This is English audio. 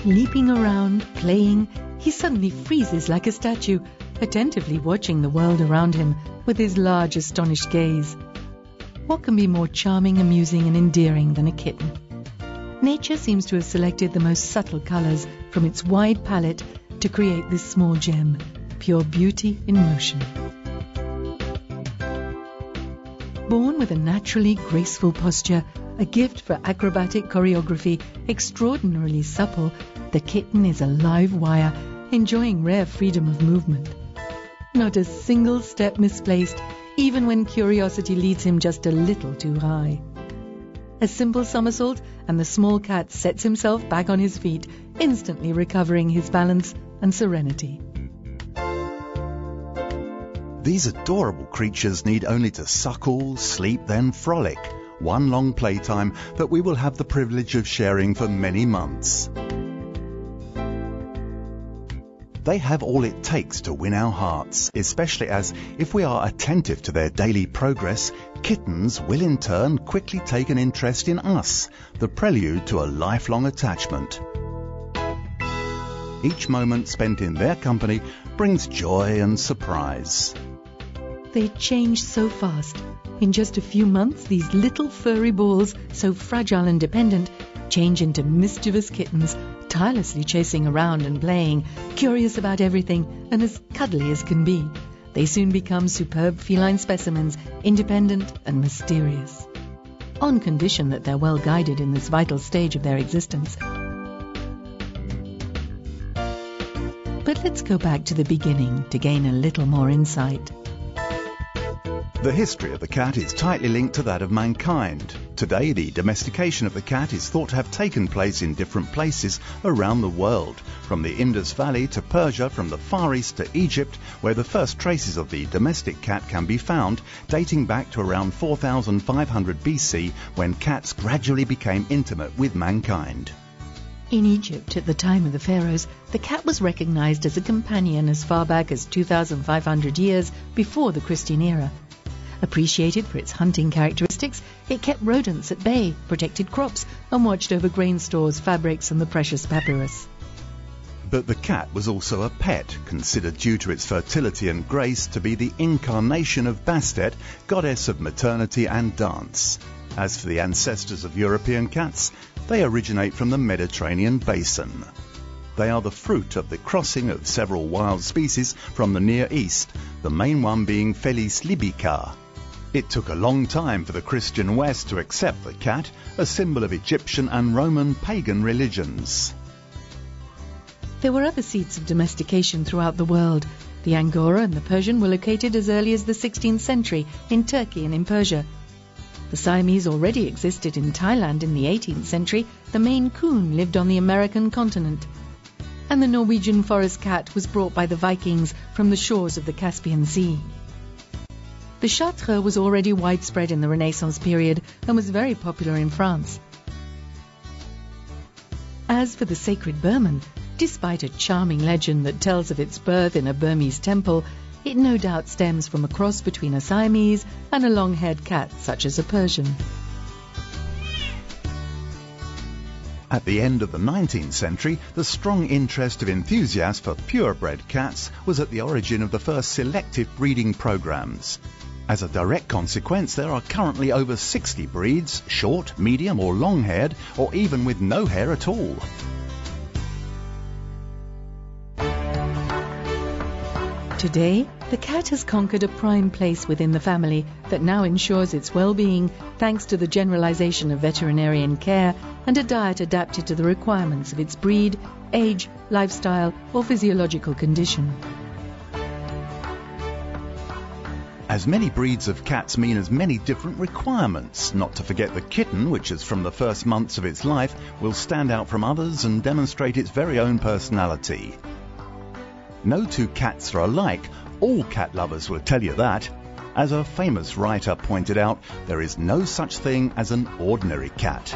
Leaping around, playing, he suddenly freezes like a statue, attentively watching the world around him with his large, astonished gaze. What can be more charming, amusing, and endearing than a kitten? Nature seems to have selected the most subtle colors from its wide palette to create this small gem, pure beauty in motion. Born with a naturally graceful posture, a gift for acrobatic choreography, extraordinarily supple, the kitten is a live wire, enjoying rare freedom of movement. Not a single step misplaced, even when curiosity leads him just a little too high. A simple somersault, and the small cat sets himself back on his feet, instantly recovering his balance and serenity. These adorable creatures need only to suckle, sleep, then frolic. One long playtime that we will have the privilege of sharing for many months. They have all it takes to win our hearts, especially as, if we are attentive to their daily progress, kittens will in turn quickly take an interest in us, the prelude to a lifelong attachment. Each moment spent in their company brings joy and surprise. They change so fast. In just a few months, these little furry balls, so fragile and dependent, change into mischievous kittens, tirelessly chasing around and playing, curious about everything, and as cuddly as can be. They soon become superb feline specimens, independent and mysterious. On condition that they're well guided in this vital stage of their existence. But let's go back to the beginning to gain a little more insight. The history of the cat is tightly linked to that of mankind. Today, the domestication of the cat is thought to have taken place in different places around the world, from the Indus Valley to Persia, from the Far East to Egypt, where the first traces of the domestic cat can be found, dating back to around 4500 BC, when cats gradually became intimate with mankind. In Egypt, at the time of the pharaohs, the cat was recognized as a companion as far back as 2,500 years before the Christian era. Appreciated for its hunting characteristics, it kept rodents at bay, protected crops, and watched over grain stores, fabrics, and the precious papyrus. But the cat was also a pet, considered due to its fertility and grace to be the incarnation of Bastet, goddess of maternity and dance. As for the ancestors of European cats, they originate from the Mediterranean basin. They are the fruit of the crossing of several wild species from the Near East, the main one being Felis libica. It took a long time for the Christian West to accept the cat, a symbol of Egyptian and Roman pagan religions. There were other seats of domestication throughout the world. The Angora and the Persian were located as early as the 16th century in Turkey and in Persia. The Siamese already existed in Thailand in the 18th century. The Maine Coon lived on the American continent. And the Norwegian forest cat was brought by the Vikings from the shores of the Caspian Sea. The Chartreux was already widespread in the Renaissance period and was very popular in France. As for the sacred Burman, despite a charming legend that tells of its birth in a Burmese temple, it no doubt stems from a cross between a Siamese and a long-haired cat such as a Persian. At the end of the 19th century, the strong interest of enthusiasts for purebred cats was at the origin of the first selective breeding programs. As a direct consequence, there are currently over 60 breeds, short, medium or long-haired, or even with no hair at all. Today, the cat has conquered a prime place within the family that now ensures its well-being thanks to the generalization of veterinarian care and a diet adapted to the requirements of its breed, age, lifestyle or physiological condition. As many breeds of cats mean as many different requirements, not to forget the kitten, which is from the first months of its life, will stand out from others and demonstrate its very own personality. No two cats are alike. All cat lovers will tell you that. As a famous writer pointed out, there is no such thing as an ordinary cat.